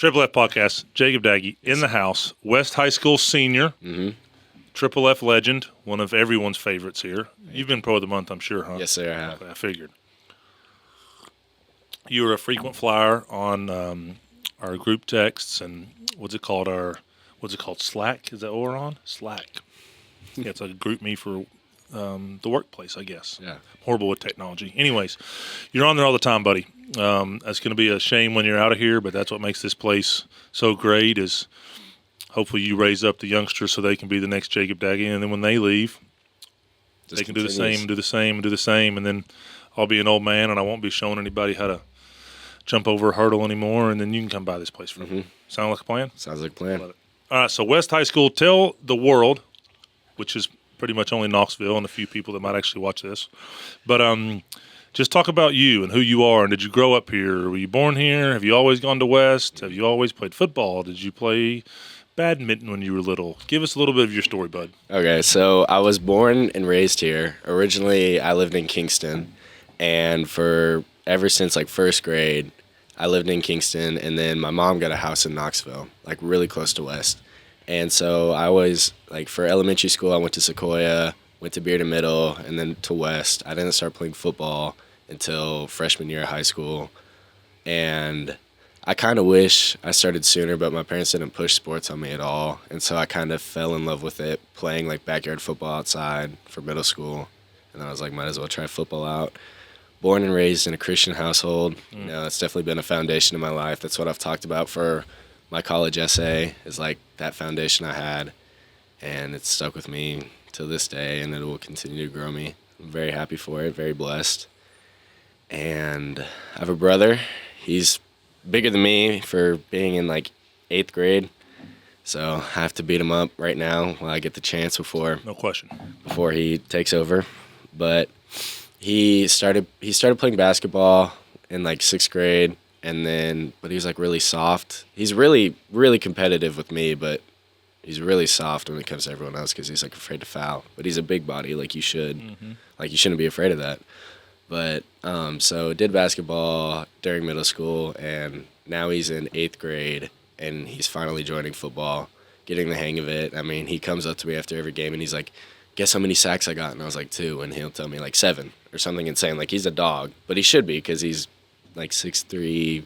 Triple F Podcast, Jacob Daggy in the house, West High School senior, Triple F legend, one of everyone's favorites here. You've been Pro of the Month, I'm sure, huh? Yes, sir, I have. I figured. You were a frequent flyer on our group texts and what's it called? Slack? Is that what we're on? Slack. Yeah, it's like a group me for the workplace, I guess. Yeah. Horrible with technology. Anyways, you're on there all the time, buddy. That's going to be a shame when you're out of here, but that's what makes this place so great is hopefully you raise up the youngsters so they can be the next Jacob Daggy, and then when they leave, they can do the same, do the same, and do the same, and then I'll be an old man and I won't be showing anybody how to jump over a hurdle anymore, and then you can come by this place for me. Sound like a plan? Sounds like a plan. Love it. All right, so West High School, tell the world, which is pretty much only Knoxville and a few people that might actually watch this, but just talk about you and who you are, and did you grow up here? Were you born here? Have you always gone to West? Have you always played football? Did you play badminton when you were little? Give us a little bit of your story, bud. Okay, so I was born and raised here. Originally, I lived in Kingston, and for ever since like first grade, I lived in Kingston, and then my mom got a house in Knoxville, like really close to West. And so I was, like, for elementary school, I went to Sequoia, went to Bearden Middle, and then to West. I didn't start playing football until freshman year of high school. And I kind of wish I started sooner, but my parents didn't push sports on me at all. And so I kind of fell in love with it, playing, like, backyard football outside for middle school. And I was like, might as well try football out. Born and raised in a Christian household. You know, it's definitely been a foundation in my life. That's what I've talked about for my college essay, is like that foundation I had, and it's stuck with me to this day, and it will continue to grow me. I'm very happy for it, very blessed. And I have a brother. He's bigger than me for being in like 8th grade, so I have to beat him up right now while I get the chance before he takes over. But he started playing basketball in like 6th grade. But he was like really soft. He's really, really competitive with me, but he's really soft when it comes to everyone else because he's like afraid to foul. But he's a big body, like you should. Like you shouldn't be afraid of that. But so did basketball during middle school, and now he's in 8th grade, and he's finally joining football, getting the hang of it. I mean, he comes up to me after every game, and he's like, guess how many sacks I got? And I was like 2, and he'll tell me like 7 or something insane. Like he's a dog, but he should be because he's like 6'3",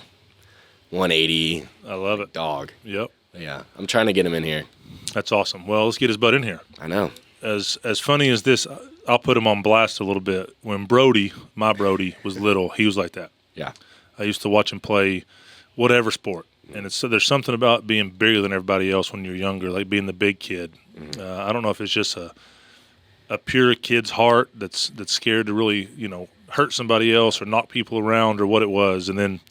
180. I love it. Dog. Yep. Yeah, I'm trying to get him in here. That's awesome. Well, let's get his butt in here. I know. As funny as this, I'll put him on blast a little bit. When my Brody, was little, he was like that. Yeah. I used to watch him play whatever sport. And there's something about being bigger than everybody else when you're younger, like being the big kid. I don't know if it's just a pure kid's heart that's scared to really, hurt somebody else or knock people around or what it was, and then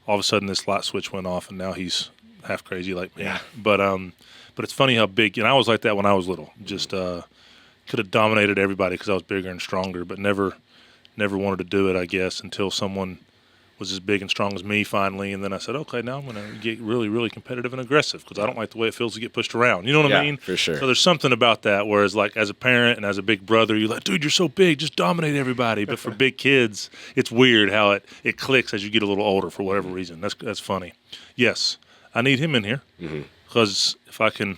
all of a sudden this light switch went off and now he's half crazy like me. Yeah. But it's funny how big, and I was like that when I was little. Just could have dominated everybody because I was bigger and stronger, but never wanted to do it, I guess, until someone was as big and strong as me finally, and then I said, okay, now I'm going to get really, really competitive and aggressive because I don't like the way it feels to get pushed around. You know what I mean? For sure. So there's something about that, whereas like as a parent and as a big brother, you're like, dude, you're so big, just dominate everybody. But for big kids, it's weird how it clicks as you get a little older for whatever reason. That's funny. Yes, I need him in here because if I can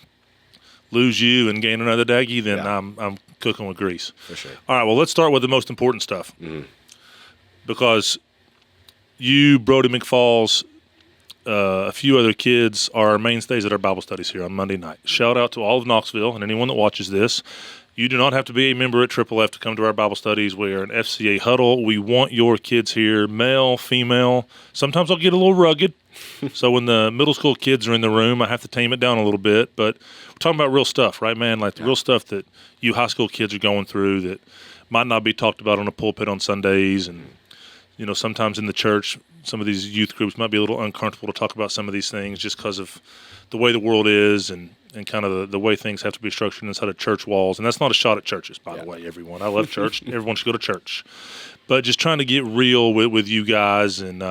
lose you and gain another Daggy, then I'm cooking with grease. For sure. All right, well, let's start with the most important stuff because you, Brody McFalls, a few other kids are mainstays at our Bible studies here on Monday night. Shout out to all of Knoxville and anyone that watches this. You do not have to be a member at Triple F to come to our Bible studies. We are an FCA huddle. We want your kids here, male, female. Sometimes I'll get a little rugged. So when the middle school kids are in the room, I have to tame it down a little bit. But we're talking about real stuff, right, man? Like the real stuff that you high school kids are going through that might not be talked about on the pulpit on Sundays. And, sometimes in the church, some of these youth groups might be a little uncomfortable to talk about some of these things just because of the way the world is and kind of the way things have to be structured inside of church walls. And that's not a shot at churches, by the way, everyone. I love church. Everyone should go to church. But just trying to get real with you guys and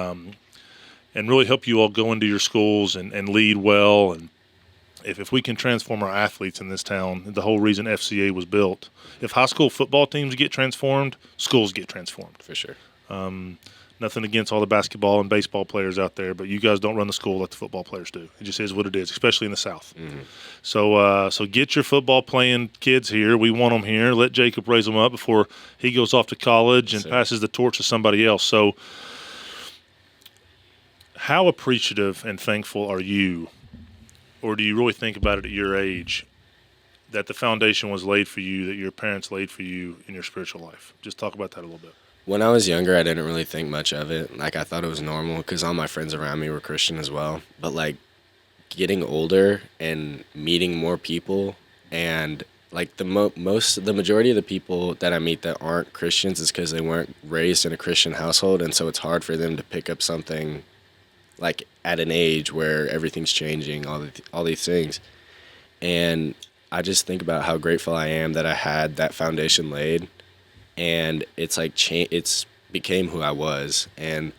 really help you all go into your schools and lead well. And if we can transform our athletes in this town, the whole reason FCA was built, if high school football teams get transformed, schools get transformed. For sure. Nothing against all the basketball and baseball players out there, but you guys don't run the school like the football players do. It just is what it is, especially in the South. Mm-hmm. So get your football playing kids here. We want them here. Let Jacob raise them up before he goes off to college and passes the torch to somebody else. So how appreciative and thankful are you, or do you really think about it at your age, that the foundation was laid for you, that your parents laid for you in your spiritual life? Just talk about that a little bit. When I was younger, I didn't really think much of it. Like, I thought it was normal because all my friends around me were Christian as well. But, like, getting older and meeting more people, and, like, the majority of the people that I meet that aren't Christians is because they weren't raised in a Christian household, and so it's hard for them to pick up something, like, at an age where everything's changing, all these things. And I just think about how grateful I am that I had that foundation laid. And it's like it's became who I was. And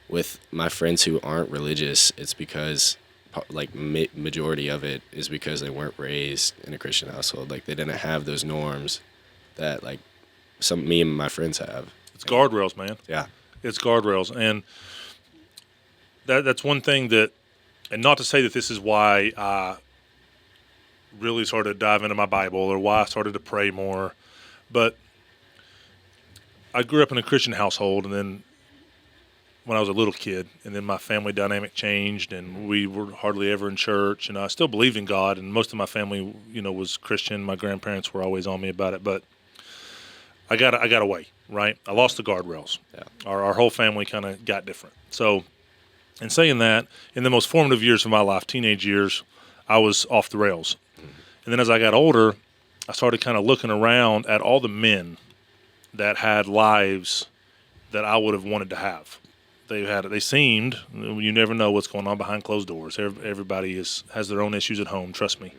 with my friends who aren't religious, it's because like majority of it is because they weren't raised in a Christian household. Like, they didn't have those norms that like me and my friends have. It's guardrails, man. Yeah, it's guardrails, and that's one thing that. And not to say that this is why I really started to dive into my Bible or why I started to pray more, but I grew up in a Christian household, and then when I was a little kid, and then my family dynamic changed, and we were hardly ever in church, and I still believed in God, and most of my family, was Christian. My grandparents were always on me about it, but I got away, right? I lost the guardrails. Yeah. Our whole family kind of got different. So, in saying that, in the most formative years of my life, teenage years, I was off the rails. Mm-hmm. And then as I got older, I started kind of looking around at all the men that had lives that I would have wanted to have. They seemed, you never know what's going on behind closed doors. Everybody has their own issues at home, trust me.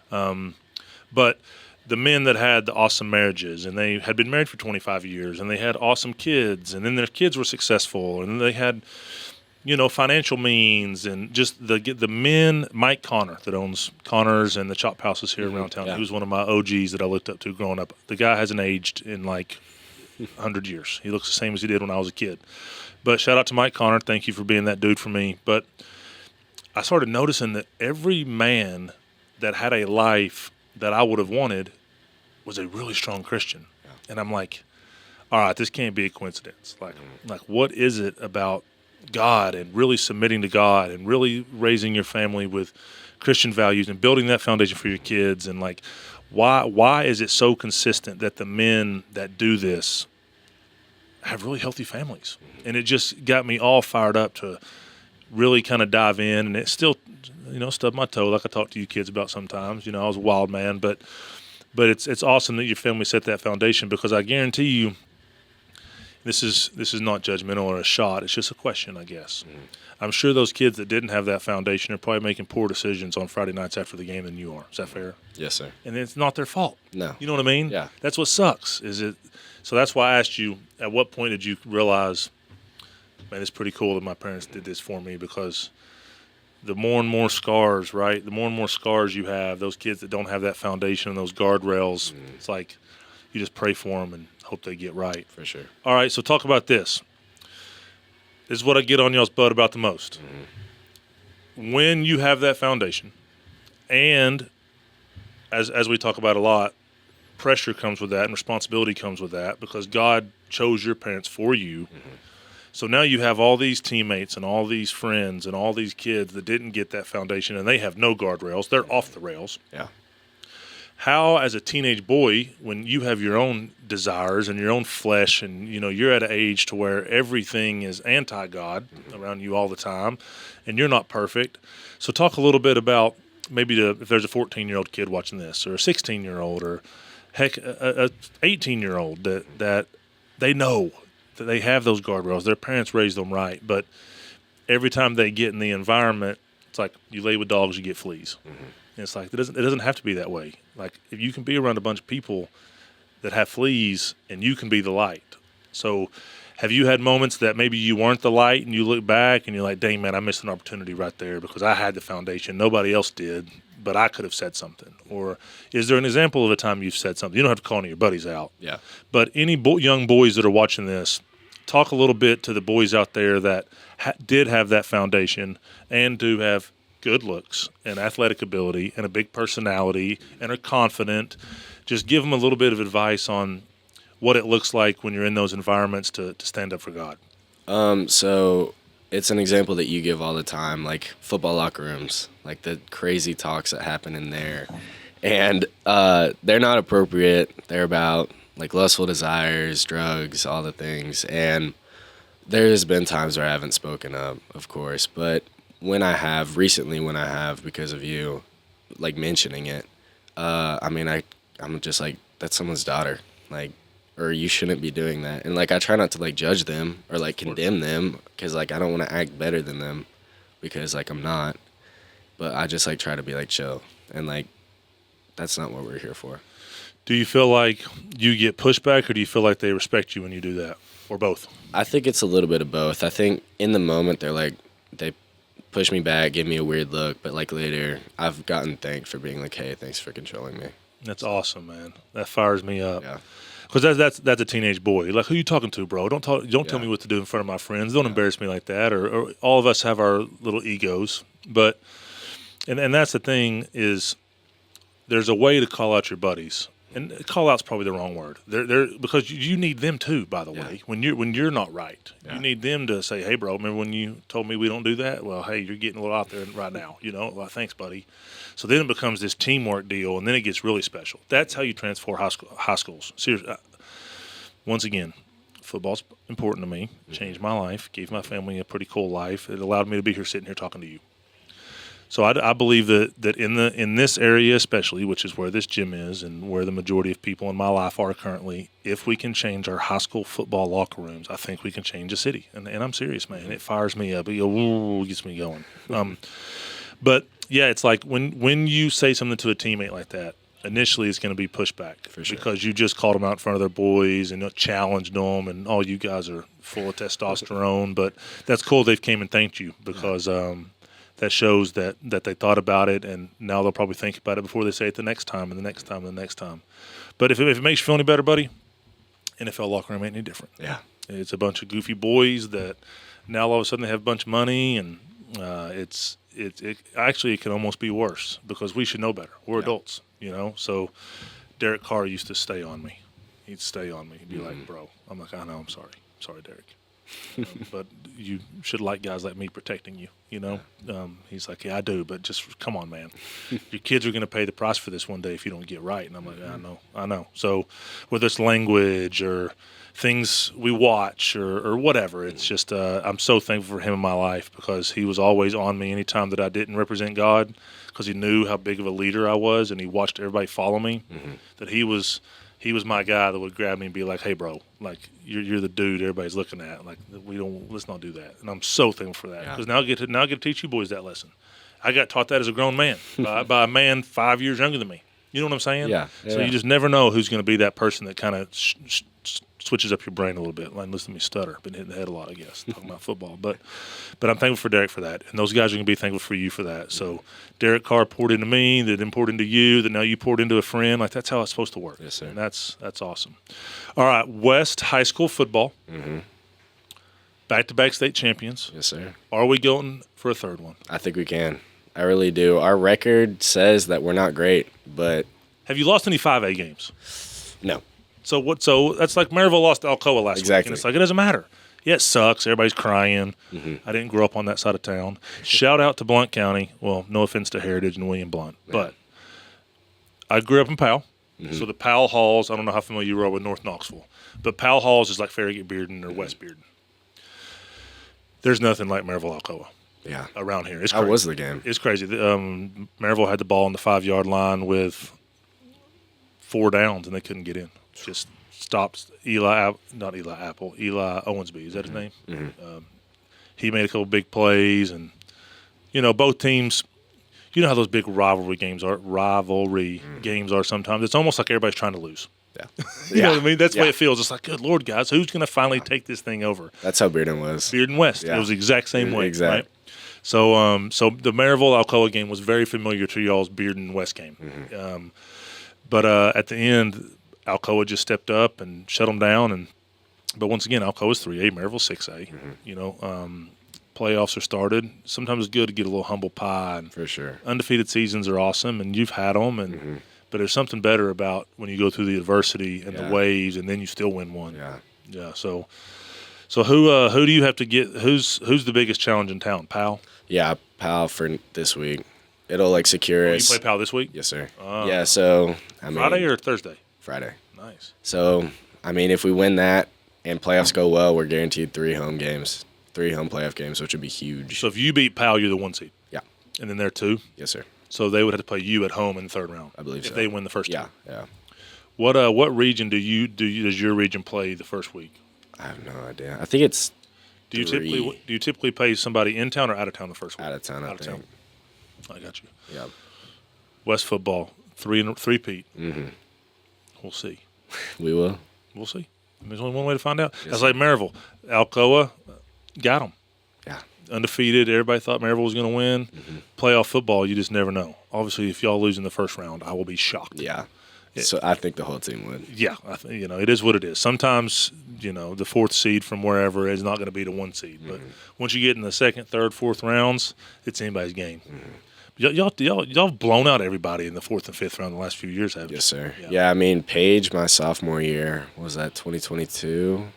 But the men that had the awesome marriages, and they had been married for 25 years, and they had awesome kids, and then their kids were successful, and they had, financial means, and just the men. Mike Connor, that owns Connor's and the chop houses here around town, he was one of my OGs that I looked up to growing up. The guy hasn't aged in like 100 years. He looks the same as he did when I was a kid. But shout out to Mike Connor. Thank you for being that dude for me. But I started noticing that every man that had a life that I would have wanted was a really strong Christian. Yeah. And I'm like, all right, this can't be a coincidence. Like what is it about God and really submitting to God and really raising your family with Christian values and building that foundation for your kids? And like, why is it so consistent that the men that do this have really healthy families? And it just got me all fired up to really kind of dive in. And it still, stubbed my toe, like I talk to you kids about sometimes. I was a wild man, but it's awesome that your family set that foundation, because I guarantee you, this is not judgmental or a shot. It's just a question, I guess. Mm-hmm. I'm sure those kids that didn't have that foundation are probably making poor decisions on Friday nights after the game than you are. Is that fair? Yes, sir. And it's not their fault. No. You know what I mean? Yeah. That's what sucks. So that's why I asked you, at what point did you realize, man, it's pretty cool that my parents did this for me? Because the more and more scars, right? The more and more scars you have, those kids that don't have that foundation and those guardrails, it's like you just pray for them and hope they get right. For sure. All right, so talk about this. This is what I get on y'all's butt about the most. Mm-hmm. When you have that foundation, and as we talk about a lot, pressure comes with that and responsibility comes with that, because God chose your parents for you. Mm-hmm. So now you have all these teammates and all these friends and all these kids that didn't get that foundation, and they have no guardrails. They're off the rails. Yeah. How, as a teenage boy, when you have your own desires and your own flesh, and you're at an age to where everything is anti-God around you all the time, and you're not perfect. So talk a little bit about maybe if there's a 14-year-old kid watching this, or a 16-year-old, or heck, a 18-year-old that they know that they have those guardrails. Their parents raised them right, but every time they get in the environment, it's like you lay with dogs, you get fleas. Mm-hmm. And it's like it doesn't have to be that way. Like, if you can be around a bunch of people that have fleas, and you can be the light. So have you had moments that maybe you weren't the light, and you look back and you're like, dang, man, I missed an opportunity right there because I had the foundation. Nobody else did, but I could have said something. Or is there an example of a time you've said something? You don't have to call any of your buddies out. Yeah. But any young boys that are watching this, talk a little bit to the boys out there that did have that foundation and do have good looks and athletic ability and a big personality and are confident. Just give them a little bit of advice on what it looks like when you're in those environments to stand up for God. So it's an example that you give all the time, like football locker rooms, like the crazy talks that happen in there. And they're not appropriate. They're about like lustful desires, drugs, all the things. And there's been times where I haven't spoken up, of course. But when I have, because of you, like mentioning it, I'm just like, that's someone's daughter. Like, or you shouldn't be doing that. And like, I try not to like judge them or like condemn them because like I don't want to act better than them because like I'm not. But I just like try to be like chill and like that's not what we're here for. Do you feel like you get pushback or do you feel like they respect you when you do that, or both? I think it's a little bit of both. I think in the moment they push me back, give me a weird look, but like later I've gotten thanked for being like, hey, thanks for controlling me. That's awesome, man. That fires me up. Yeah. Because that's a teenage boy. Like, who you talking to, bro? Don't tell me what to do in front of my friends. Don't embarrass me like that. Or all of us have our little egos. But and that's the thing is, there's a way to call out your buddies. And call out's probably the wrong word. They're because you need them too. By the way, when you're not right, you need them to say, "Hey, bro, remember when you told me we don't do that? Well, hey, you're getting a little out there right now. You know, well, thanks, buddy." So then it becomes this teamwork deal, and then it gets really special. That's how you transform high schools. Seriously, once again, football's important to me. Changed my life, gave my family a pretty cool life. It allowed me to be here, sitting here talking to you. So I believe that in this area especially, which is where this gym is and where the majority of people in my life are currently, if we can change our high school football locker rooms, I think we can change a city. And I'm serious, man. It fires me up. It gets me going. But, yeah, it's like when you say something to a teammate like that, initially it's going to be pushback. For sure. Because you just called them out in front of their boys and challenged them, and all you guys are full of testosterone. But that's cool they've came and thanked you because that shows that they thought about it, and now they'll probably think about it before they say it the next time and the next time and the next time. But if it makes you feel any better, buddy, NFL locker room ain't any different. Yeah. It's a bunch of goofy boys that now all of a sudden they have a bunch of money, and it actually can almost be worse because we should know better. We're adults, you know. So Derek Carr used to stay on me. He'd stay on me. He'd be like, "Bro," I'm like, "I know, I'm sorry, Derek." But you should like guys like me protecting you, you know? He's like, "Yeah, I do, but just come on, man. Your kids are going to pay the price for this one day if you don't get right." And I'm like, I know. So whether it's language or things we watch or whatever, it's just I'm so thankful for him in my life because he was always on me anytime that I didn't represent God because he knew how big of a leader I was and he watched everybody follow me, that he was my guy that would grab me and be like, "Hey, bro, like you're the dude everybody's looking at. Like let's not do that." And I'm so thankful for that because now I get to teach you boys that lesson. I got taught that as a grown man by a man 5 years younger than me. You know what I'm saying? Yeah. So you just never know who's going to be that person that kind of switches up your brain a little bit. Like, listen to me stutter. Been hitting the head a lot, I guess, talking about football. But I'm thankful for Derek for that. And those guys are going to be thankful for you for that. So Derek Carr poured into me, that then poured into you, that now you poured into a friend. Like, that's how it's supposed to work. Yes, sir. And that's awesome. All right, West High School football. Back-to-back state champions. Yes, sir. Are we going for a third one? I think we can. I really do. Our record says that we're not great, but Have you lost any 5A games? no. So that's like Maryville lost to Alcoa last week. Exactly. And it's like, it doesn't matter. Yeah, it sucks. Everybody's crying. I didn't grow up on that side of town. Shout out to Blount County. Well, no offense to Heritage and William Blount. But I grew up in Powell. So the Powell Halls, I don't know how familiar you are with North Knoxville. But Powell Halls is like Farragut Bearden or West Bearden. There's nothing like Maryville Alcoa. Yeah. Around here. It's How crazy. was the game? It's crazy. Maryville had the ball on the 5-yard line with 4 downs, and they couldn't get in. Just stopped Eli Owensby. Is that his name? He made a couple big plays, and, both teams, you know how those big rivalry games are sometimes. It's almost like everybody's trying to lose. Yeah. You know what I mean? That's the way it feels. It's like, good Lord, guys, who's going to finally take this thing over? That's how Bearden was. Bearden West. Yeah. It was the exact same way. Exactly. Right? So the Maryville Alcoa game was very familiar to y'all's Bearden West game. But at the end, Alcoa just stepped up and shut them down, and But once again, Alcoa's 3A, Maryville's 6A. You know, playoffs are started. Sometimes it's good to get a little humble pie. And For sure. undefeated seasons are awesome, and you've had them. And but there's something better about when you go through the adversity and the waves, and then you still win one. Yeah. Yeah. So who do you have to get? Who's the biggest challenge in town? Pal. Yeah, Pal for this week. It'll like secure You us. play Pal this week? Yes, sir. Yeah. So I mean, Friday or Thursday? Friday. Nice. So I mean, if we win that and playoffs go well, we're guaranteed 3 home games, 3 home playoff games, which would be huge. So if you beat Pal, you're the 1 seed. Yeah. And then they're 2. Yes, sir. So they would have to play you at home in the 3rd round. I believe if so. they win the first 2. Yeah. Yeah. What region does your region play the first week? I have no idea. I think it's Do you typically play somebody in town or out of town the first week? out of town. Out of town. I got you. Yeah. West football 3-peat. We'll see. We will. We'll see. There's only one way to find out. Yes, That's sir. like Maryville. Alcoa got them. Yeah. Undefeated. Everybody thought Maryville was going to win. Playoff football, you just never know. Obviously, if y'all lose in the first round, I will be shocked. Yeah. So I think the whole team would. Yeah, it is what it is. Sometimes, the 4th seed from wherever is not going to be the 1 seed. But once you get in the 2nd, 3rd, 4th rounds, it's anybody's game. Y'all blown out everybody in the 4th and 5th round the last few years, haven't you? Yes, sir. Yeah, I mean, Paige, my sophomore year, was that 2022,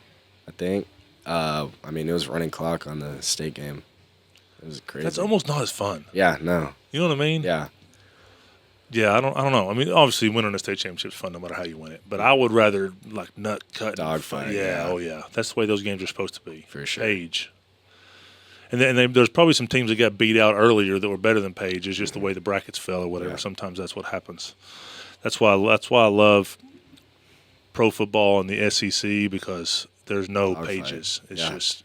I think. I mean, it was running clock on the state game. It was crazy. That's almost not as fun. Yeah, no. You know what I mean? Yeah. Yeah, I don't know. I mean, obviously, winning a state championship is fun no matter how you win it. But I would rather nut cut Dogfight, Yeah, yeah. oh yeah, that's the way those games are supposed to be. For sure. Page. And then there's probably some teams that got beat out earlier that were better than Page. It's just the way the brackets fell or whatever. Yeah. Sometimes that's what happens. That's why I love pro football and the SEC because there's no Dogfight. pages. It's Yeah. just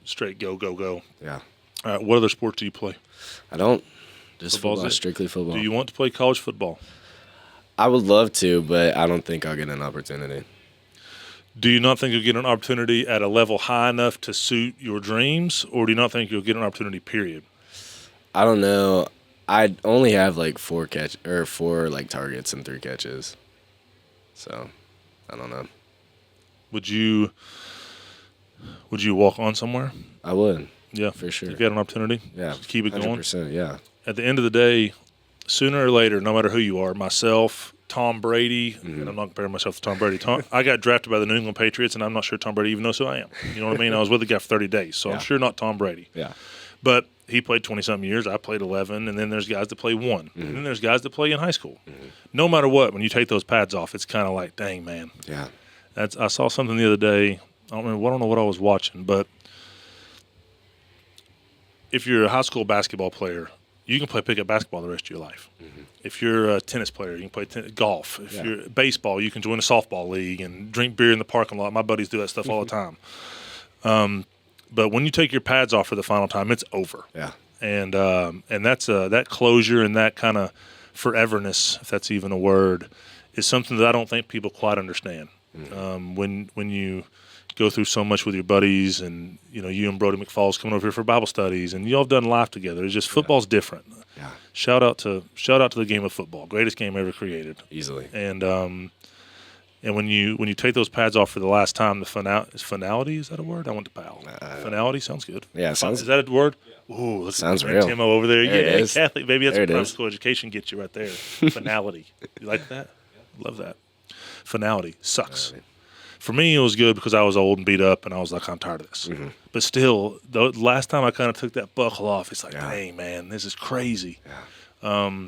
straight go go go. Yeah. All right, what other sport do you play? I don't. Just Football's football, it. strictly football. Do you want to play college football? I would love to, but I don't think I'll get an opportunity. Do you not think you'll get an opportunity at a level high enough to suit your dreams, or do you not think you'll get an opportunity, period? I don't know. I only have like 4 targets and 3 catches. So, I don't know. Would you walk on somewhere? I would. Yeah, For sure. If you had an opportunity, Yeah. just keep it going. 100%, yeah. At the end of the day, sooner or later, no matter who you are, myself, Tom Brady, and I'm not comparing myself to Tom Brady. I got drafted by the New England Patriots, and I'm not sure Tom Brady even knows who I am. You know what I mean? I was with the guy for 30 days, so I'm Yeah. sure not Tom Brady. Yeah. But he played 20-something years. I played 11, and then there's guys that play 1. And then there's guys that play in high school. No matter what, when you take those pads off, it's kind of like, dang, man. Yeah. I saw something the other day. I don't know what I was watching, but if you're a high school basketball player, you can play pickup basketball the rest of your life. If you're a tennis player, you can play golf. If you're baseball, you can join a softball league and drink beer in the parking lot. My buddies do that stuff all the time. But when you take your pads off for the final time, it's over. Yeah. And that's that closure and that kind of foreverness, if that's even a word, is something that I don't think people quite understand. When you go through so much with your buddies, and you and Brody McFall's coming over here for Bible studies, and y'all have done life together. It's just football's different. Yeah. Shout out to the game of football, greatest game ever created. Easily. And when you take those pads off for the last time, the finality, is that a word? I went to Pal. Finality sounds good. Yeah, sounds. Is that a word? Ooh, let's Sounds bring real. Timo over there. There it Yeah, is. Catholic, baby. That's There what it private is. school education gets you right there. Finality. You like that? Love that. Finality sucks. Finality. For me, it was good because I was old and beat up, and I was like, I'm tired of this. But still, the last time I kind of took that buckle off, it's like, dang, man, this is crazy. Yeah.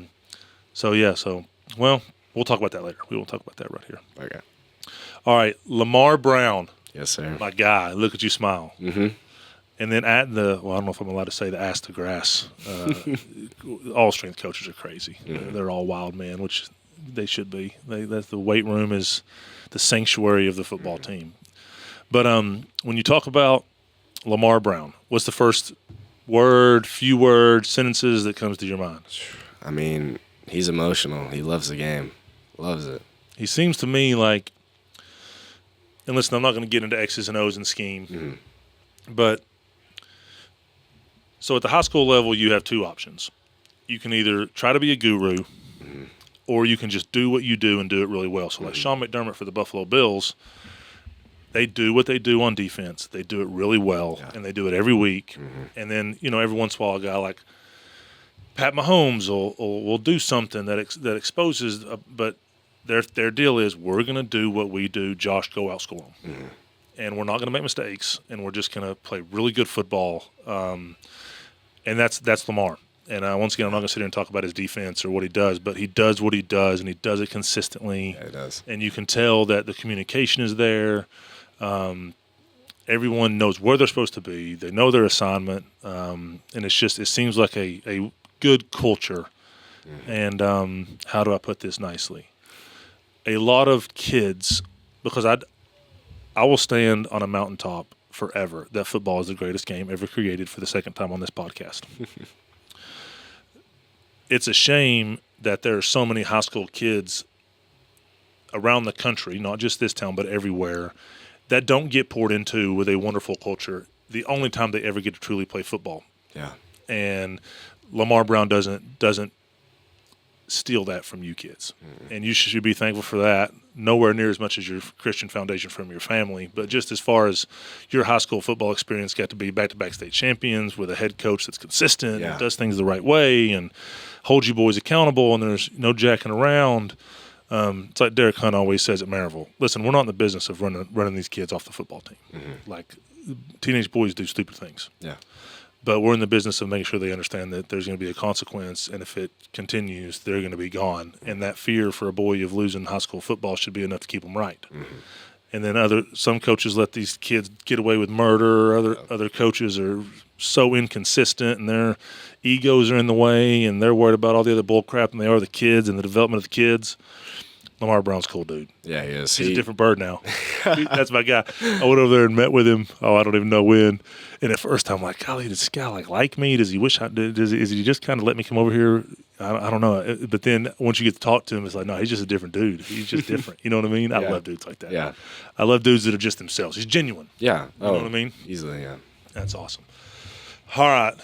Well, we'll talk about that later. We will talk about that right here. Okay. All right, Lamar Brown, Yes, sir. my guy. Look at you smile. Mm-hmm. And then I don't know if I'm allowed to say the ass to grass. All strength coaches are crazy. They're all wild men, which they should be. That the weight room is the sanctuary of the football team. But when you talk about Lamar Brown, what's the first word, few words, sentences that comes to your mind? I mean, he's emotional. He loves the game. Loves it. He seems to me like, and listen, I'm not going to get into X's and O's and scheme, but so at the high school level, you have 2 options. You can either try to be a guru, or you can just do what you do and do it really well. So like Sean McDermott for the Buffalo Bills, They do what they do on defense. They do it really well, and they do it every week. And then, every once in a while, a guy like Pat Mahomes will do something that exposes. But their deal is, we're going to do what we do. Josh, go outscore them, and we're not going to make mistakes, and we're just going to play really good football. And that's Lamar. And once again, I'm not going to sit here and talk about his defense or what he does, but he does what he does, and he does it consistently. Yeah, he does. And you can tell that the communication is there. Everyone knows where they're supposed to be. They know their assignment. And it seems like a good culture. And how do I put this nicely? A lot of kids, because I will stand on a mountaintop forever that football is the greatest game ever created for the second time on this podcast. It's a shame that there are so many high school kids around the country, not just this town, but everywhere, that don't get poured into with a wonderful culture the only time they ever get to truly play football. Yeah. And Lamar Brown doesn't steal that from you kids. And you should be thankful for that. Nowhere near as much as your Christian foundation from your family, but just as far as your high school football experience, got to be back-to-back state champions with a head coach that's consistent and does things the right way and holds you boys accountable, and there's no jacking around. It's like Derek Hunt always says at Maryville, listen, we're not in the business of running these kids off the football team. Like, teenage boys do stupid things. Yeah. But we're in the business of making sure they understand that there's going to be a consequence, and if it continues, they're going to be gone. And that fear for a boy of losing high school football should be enough to keep them right. And then some coaches let these kids get away with murder. Other coaches are so inconsistent, and their egos are in the way, and they're worried about all the other bull crap than they are the kids and the development of the kids. Lamar Brown's a cool dude. Yeah, he is. He's a different bird now. That's my guy. I went over there and met with him. I don't even know when. And at first, I'm like, golly, does this guy like me? Does he wish I did? Is he just kind of let me come over here? I don't know. But then once you get to talk to him, it's like, no, he's just a different dude. He's just different. You know what I mean? I love dudes like that. Yeah. I love dudes that are just themselves. He's genuine. Yeah. You know what I mean? Easily, yeah. That's awesome. All right.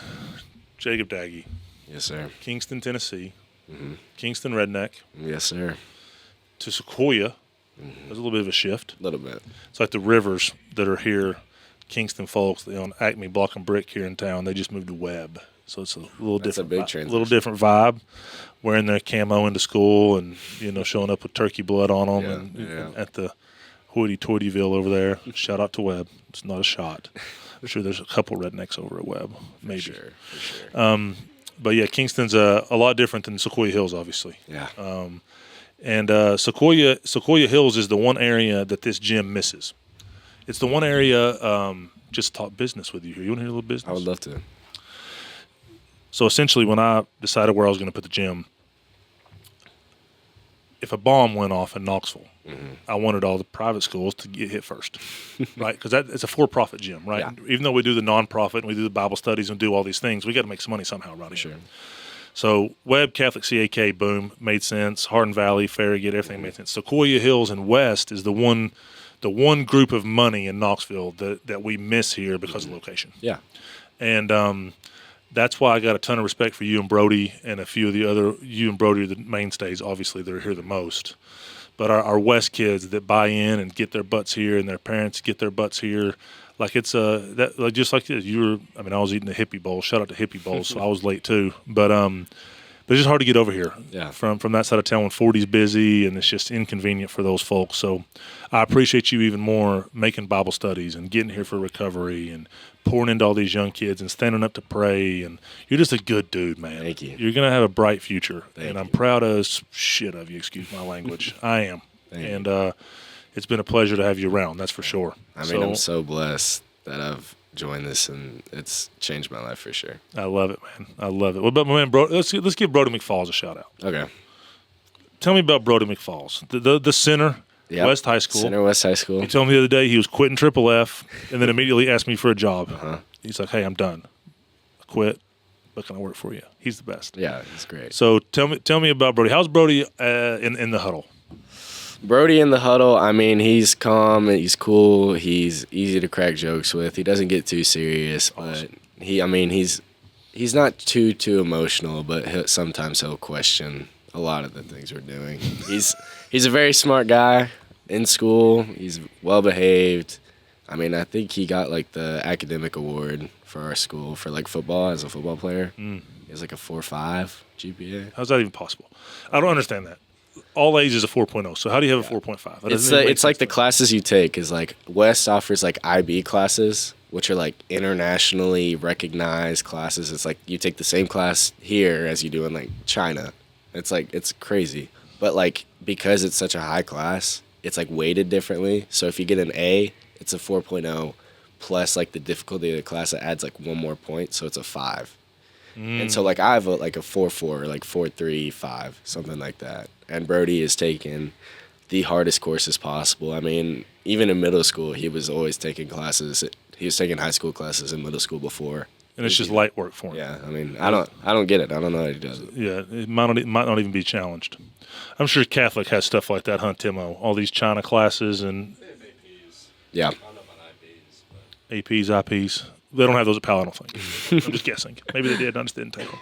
Jacob Daggy. Yes, sir. Kingston, Tennessee. Kingston Redneck. Yes, sir. To Sequoia. There's a little bit of a shift. A little bit. It's like the Rivers that are here, Kingston folks, they own Acme Block and Brick here in town. They just moved to Webb. So it's a little different. That's a big transition. A little different vibe. Wearing their camo into school and, showing up with turkey blood on them and at the hoity-toityville over there. Shout out to Webb. It's not a shot. I'm sure there's a couple rednecks over at Webb. Maybe. For sure. But, yeah, Kingston's a lot different than Sequoia Hills, obviously. Yeah. And Sequoia Hills is the one area that this gym misses. It's the one area, just talk business with you here. You want to hear a little business? I would love to. So essentially, when I decided where I was going to put the gym, if a bomb went off in Knoxville, I wanted all the private schools to get hit first, right? Because it's a for-profit gym, right? Yeah. Even though we do the nonprofit and we do the Bible studies and do all these things, we got to make some money somehow around here. Sure. So Webb, Catholic, CAK, boom, made sense. Hardin Valley, Farragut, everything made sense. Sequoia Hills and West is the one group of money in Knoxville that we miss here because of location. Yeah. And that's why I got a ton of respect for you and Brody and a few of the other. You and Brody are the mainstays, obviously, they're here the most. But our West kids that buy in and get their butts here, and their parents get their butts here, like it's just like this. I was eating the Hippie Bowl. Shout out to Hippie Bowl, so I was late too. But it's just hard to get over here. Yeah. From that side of town when 40's busy, and it's just inconvenient for those folks. So I appreciate you even more making Bible studies and getting here for recovery and pouring into all these young kids and standing up to pray. And you're just a good dude, man. Thank you. You're gonna have a bright future, Thank I'm you. proud as shit of you. Excuse my language. I am. Thank you. It's been a pleasure to have you around. That's for sure. I'm so blessed that I've joined this, and it's changed my life for sure. I love it, man. I love it. What about my man, Bro? Let's give Brody McFalls a shout out. Okay. Tell me about Brody McFalls, the center, Yep. West High School. Center West High School. He told me the other day he was quitting Triple F, and then immediately asked me for a job. He's like, "Hey, I'm done. I quit. But can I work for you?" He's the best. Yeah, he's great. So tell me about Brody. How's Brody in the huddle? Brody in the huddle, he's calm, he's cool, he's easy to crack jokes with. He doesn't get too serious, but he's not too emotional, but sometimes he'll question a lot of the things we're doing. He's a very smart guy in school. He's well behaved. I mean, I think he got like the academic award for our school for like football as a football player. He has like a 4.5 GPA. How's that even possible? I don't understand that. All A's is a 4.0. So how do you have a 4.5? That It's doesn't even make it's like sense the to me. classes you take is like West offers like IB classes, which are like internationally recognized classes. It's like you take the same class here as you do in like China. It's crazy. But like because it's such a high class, it's like weighted differently. So if you get an A, it's a 4.0 plus like the difficulty of the class that adds like one more point, so it's a 5. And so like I have like a 4.4 or like 4.35, something like that. And Brody is taking the hardest courses possible. I mean, even in middle school, he was always taking classes. He was taking high school classes in middle school before. And it's just light work for him. Yeah, I mean, I don't get it. I don't know how he does it. Yeah, it might not even be challenged. I'm sure Catholic has stuff like that, huh, Timo? All these China classes and Yeah. APs, IPs. They don't have those at Pal, I don't think. I'm just guessing. Maybe they did. I just didn't take them.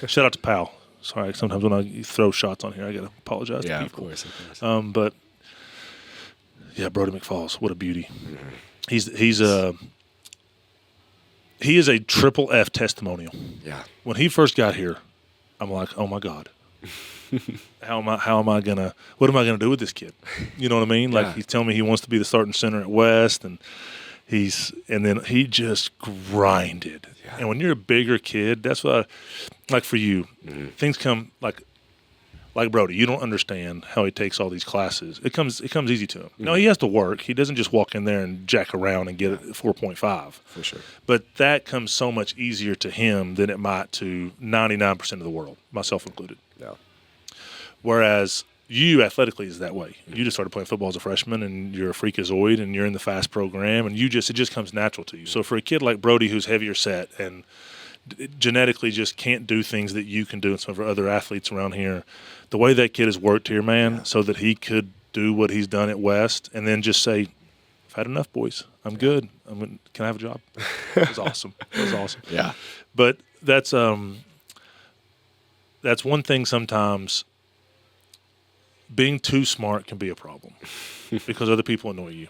Shout out to Pal. Sorry, sometimes when I throw shots on here, I got to apologize Yeah, to of people. course. But, yeah, Brody McFalls, what a beauty. He is a triple F testimonial. Yeah. When he first got here, I'm like, oh, my God. What am I gonna do with this kid? You know what I mean? Like Yeah. he's telling me he wants to be the starting center at West, and then he just grinded. Yeah. And when you're a bigger kid, that's what like for you, things come like Brody. You don't understand how he takes all these classes. It comes easy to him. No, he has to work. He doesn't just walk in there and jack around and get it at 4.5. For sure. But that comes so much easier to him than it might to 99% of the world, myself included. Yeah. Whereas you athletically is that way. You just started playing football as a freshman, and you're a freakazoid, and you're in the fast program, and it just comes natural to you. So for a kid like Brody, who's heavier set and genetically just can't do things that you can do, and some of our other athletes around here, the way that kid has worked here, man, so that he could do what he's done at West, and then just say, "I've had enough, boys. I'm good. Can I have a job?" It was awesome. It was awesome. Yeah. But that's one thing sometimes. Being too smart can be a problem because other people annoy you.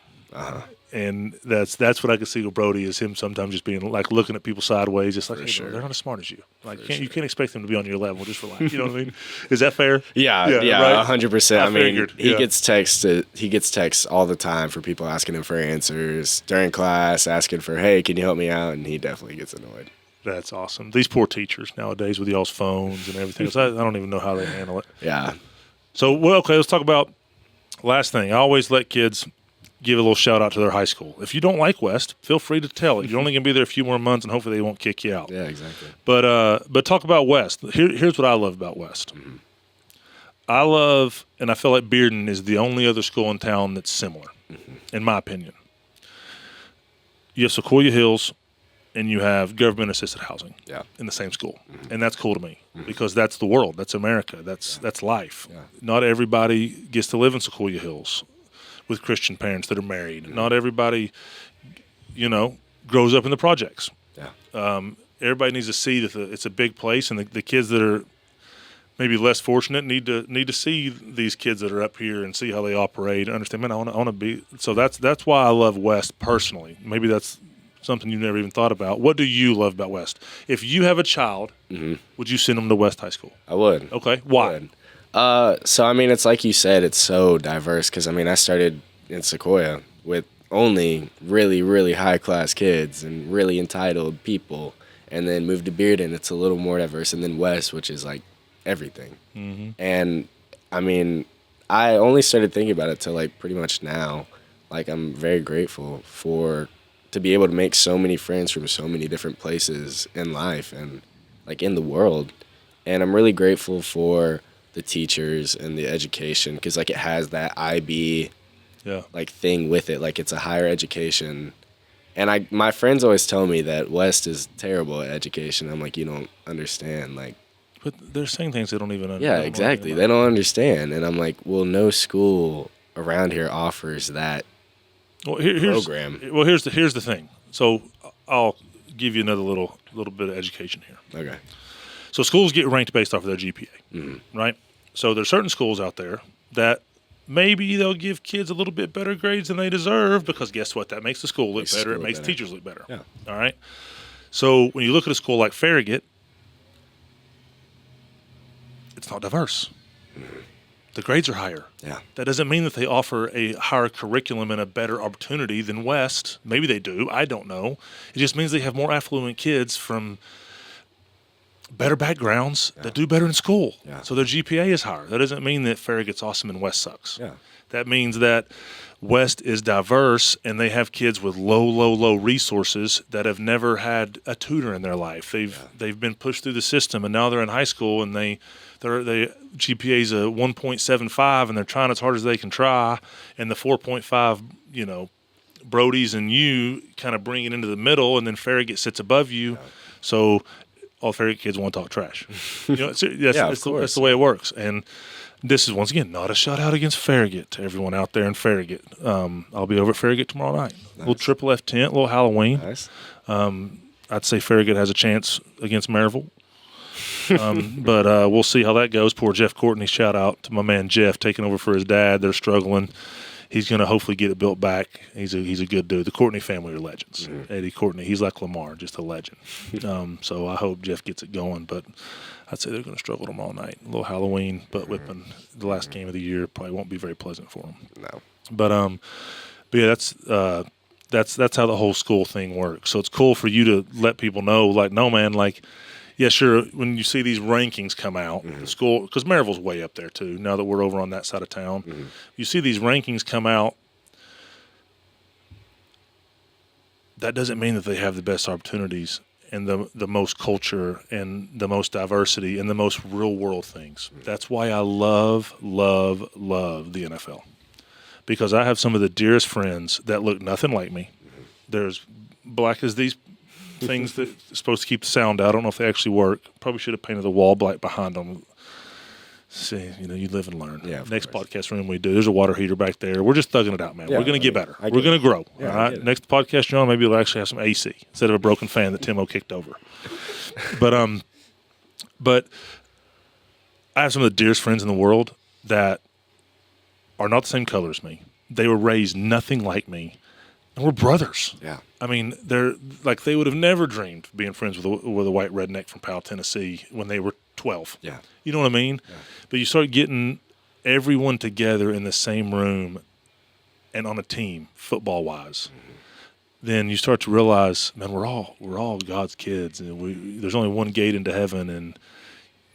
And that's what I can see with Brody is him sometimes just being like looking at people sideways, just like, hey, bro, they're not as smart as you. Like, you can't expect them to be on your level. Just relax. You know what I mean? Is that fair? Yeah, right? 100%. I mean, figured, he yeah. gets texts all the time for people asking him for answers during class, asking for, hey, can you help me out? And he definitely gets annoyed. That's awesome. These poor teachers nowadays with y'all's phones and everything else, I don't even know how they handle it. Yeah. So, okay, let's talk about last thing. I always let kids give a little shout out to their high school. If you don't like West, feel free to tell it. You're only going to be there a few more months, and hopefully they won't kick you out. Yeah, exactly. But talk about West. Here's what I love about West. I love, and I feel like Bearden is the only other school in town that's similar, in my opinion. You have Sequoia Hills, and you have government-assisted housing in the same school. And that's cool to me because that's the world. That's America. That's life. Yeah. Not everybody gets to live in Sequoia Hills with Christian parents that are married. Not everybody, grows up in the projects. Yeah. Everybody needs to see that it's a big place, and the kids that are maybe less fortunate need to see these kids that are up here and see how they operate and understand, man, I want to be. So that's why I love West personally. Maybe that's something you never even thought about. What do you love about West? If you have a child, would you send them to West High School? I would. Okay. Why? So, I mean, it's like you said, it's so diverse because, I mean, I started in Sequoia with only really, really high-class kids and really entitled people, and then moved to Bearden. It's a little more diverse, and then West, which is, like, everything. And, I mean, I only started thinking about it till, like, pretty much now. Like, I'm very grateful to be able to make so many friends from so many different places in life and, like, in the world. And I'm really grateful for the teachers and the education because, like, it has that IB like thing with it. Like, it's a higher education. And my friends always tell me that West is terrible at education. I'm like, you don't understand. Like, but they're saying things they don't even understand. Yeah, exactly. They don't understand. And I'm like, well, no school around here offers that program. Well, here's the thing. So I'll give you another little bit of education here. Okay. So schools get ranked based off of their GPA, right? So there's certain schools out there that maybe they'll give kids a little bit better grades than they deserve because guess what? That makes the school look Makes the better. school It look makes better. teachers look better. Yeah. All right. So when you look at a school like Farragut, it's not diverse. The grades are higher. Yeah. That doesn't mean that they offer a higher curriculum and a better opportunity than West. Maybe they do. I don't know. It just means they have more affluent kids from better backgrounds that do better in school. Yeah. So their GPA is higher. That doesn't mean that Farragut's awesome and West sucks. Yeah. That means that West is diverse and they have kids with low resources that have never had a tutor in their life. They've been pushed through the system and now they're in high school and their GPA's a 1.75 and they're trying as hard as they can try, and the 4.5, Brody's and you kind of bring it into the middle, and then Farragut sits above you. So all Farragut kids want to talk trash. That's the way it works. And this is, once again, not a shutout against Farragut to everyone out there in Farragut. I'll be over at Farragut tomorrow night. Nice. Little triple F tent, little Halloween. Nice. I'd say Farragut has a chance against Maryville. But we'll see how that goes. Poor Jeff Courtney. Shout out to my man Jeff taking over for his dad. They're struggling. He's going to hopefully get it built back. He's a good dude. The Courtney family are legends. Mm-hmm. Eddie Courtney, he's like Lamar, just a legend. So I hope Jeff gets it going. But I'd say they're going to struggle tomorrow night. A little Halloween butt whipping. The last game of the year probably won't be very pleasant for them. No. But yeah, that's how the whole school thing works. So it's cool for you to let people know, like, no, man, like, yeah, sure, when you see these rankings come out, the school, because Maryville's way up there too, now that we're over on that side of town. You see these rankings come out, that doesn't mean that they have the best opportunities and the most culture and the most diversity and the most real-world things. That's why I love the NFL. Because I have some of the dearest friends that look nothing like me. They're as black as these things that are supposed to keep the sound out. I don't know if they actually work. Probably should have painted the wall black behind them. See, you live and learn. Yeah, Next podcast room we do, there's a water heater back there. We're just thugging it out, man. Yeah, We're going to get better. We're going to grow. Yeah, all right. Next podcast, John, maybe we'll actually have some AC instead of a broken fan that Timo kicked over. But I have some of the dearest friends in the world that are not the same color as me. They were raised nothing like me, and we're brothers. Yeah. I mean, they're like, they would have never dreamed of being friends with a white redneck from Powell, Tennessee when they were 12. Yeah. You know what I mean? Yeah. But you start getting everyone together in the same room and on a team, football-wise. Then you start to realize, man, we're all God's kids, and there's only one gate into heaven, and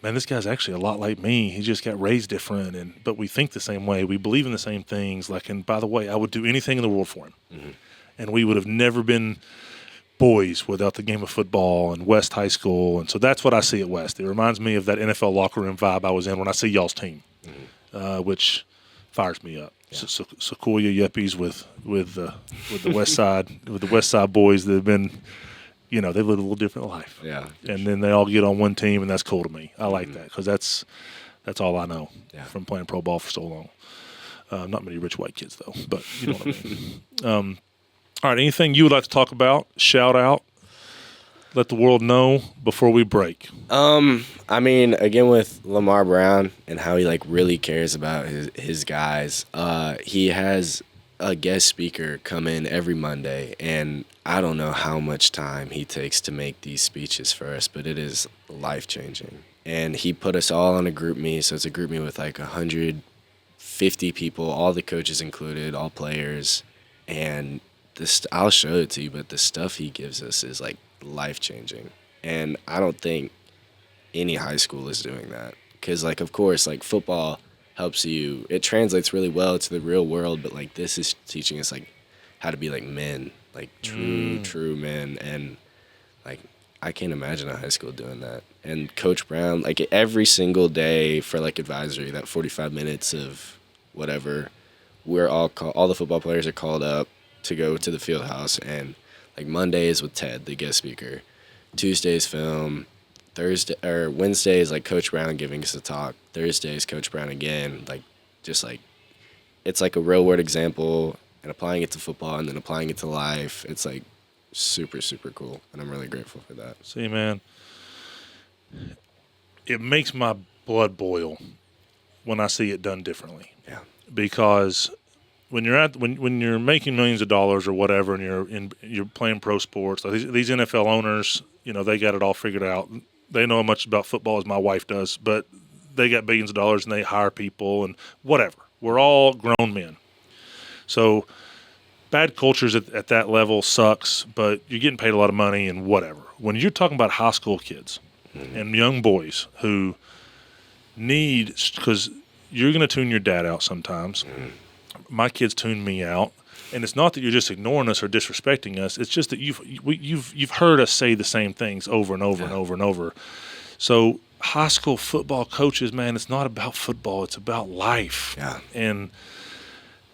man, this guy's actually a lot like me. He just got raised different, but we think the same way. We believe in the same things. Like, and by the way, I would do anything in the world for him. And we would have never been boys without the game of football and West High School. And so that's what I see at West. It reminds me of that NFL locker room vibe I was in when I see y'all's team, which fires me up. Yeah. Sequoia yuppies with the West Side boys that have been, they live a little different life. Yeah. And then they all get on one team, and that's cool to me. I like that because that's all I know from playing pro ball for so long. Not many rich white kids, though, but you know what I mean. All right, anything you would like to talk about, shout out, let the world know before we break? I mean, again, with Lamar Brown and how he, really cares about his guys, he has a guest speaker come in every Monday, and I don't know how much time he takes to make these speeches for us, but it is life-changing. And he put us all on a group me, so it's a group me with 150 people, all the coaches included, all players, and I'll show it to you, but the stuff he gives us is life-changing. And I don't think any high school is doing that. Because, of course, football helps you. It translates really well to the real world, but, this is teaching us, how to be, men. True men. And, I can't imagine a high school doing that. And Coach Brown, every single day for, advisory, that 45 minutes of whatever, we're all the football players are called up to go to the field house, and Mondays with Ted, the guest speaker, Tuesdays film, Wednesdays Coach Brown giving us a talk, Thursdays Coach Brown again, it's a real world example and applying it to football and then applying it to life. It's super, super cool, and I'm really grateful for that. See, man, it makes my blood boil when I see it done differently. Yeah. because when you're making millions of dollars or whatever, and you're playing pro sports, like these NFL owners, they got it all figured out. They know as much about football as my wife does, but they got billions of dollars and they hire people and whatever. We're all grown men. So bad cultures at that level sucks, but you're getting paid a lot of money and whatever. When you're talking about high school kids and young boys who need, because you're going to tune your dad out sometimes. My kids tune me out, and it's not that you're just ignoring us or disrespecting us. It's just that you've heard us say the same things over and over and over and over. So high school football coaches, man, it's not about football. It's about life. Yeah. And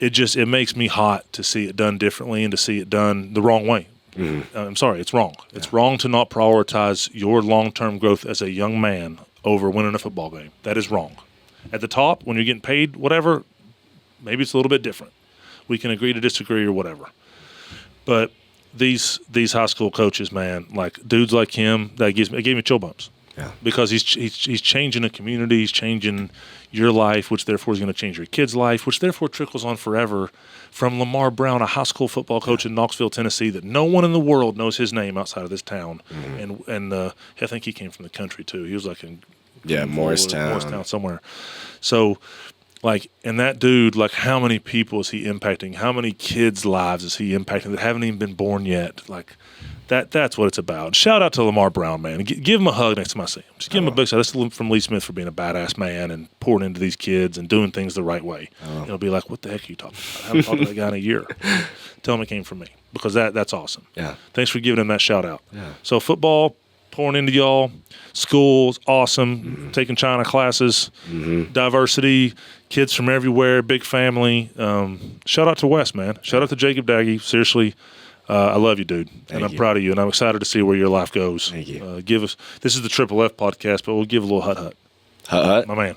it makes me hot to see it done differently and to see it done the wrong way. I'm sorry, it's wrong. Yeah. It's wrong to not prioritize your long-term growth as a young man over winning a football game. That is wrong. At the top, when you're getting paid, whatever, maybe it's a little bit different. We can agree to disagree or whatever. But these high school coaches, man, like dudes like him, it gave me chill bumps. Yeah. Because he's changing a community, he's changing your life, which therefore is going to change your kid's life, which therefore trickles on forever from Lamar Brown, a high school football coach in Knoxville, Tennessee, that no one in the world knows his name outside of this town. And I think he came from the country too. He was like in Morristown somewhere. So, and that dude, how many people is he impacting? How many kids' lives is he impacting that haven't even been born yet? That's what it's about. Shout out to Lamar Brown, man. Give him a hug next time I see him. Just give him a big shout. That's from Lee Smith for being a badass man and pouring into these kids and doing things the right way. It'll be like, what the heck are you talking about? I haven't talked to that guy in a year. Tell him it came from me, because that's awesome. Yeah. Thanks for giving him that shout out. Yeah. So football, pouring into y'all. School's awesome. Taking China classes. Diversity. Kids from everywhere. Big family. Shout out to Wes, man. Shout out to Jacob Daggy. Seriously. I love you, dude, and I'm proud of you, and I'm excited to see where your life goes. Thank you. This is the Triple F podcast, but we'll give a little hut. Hut? My man.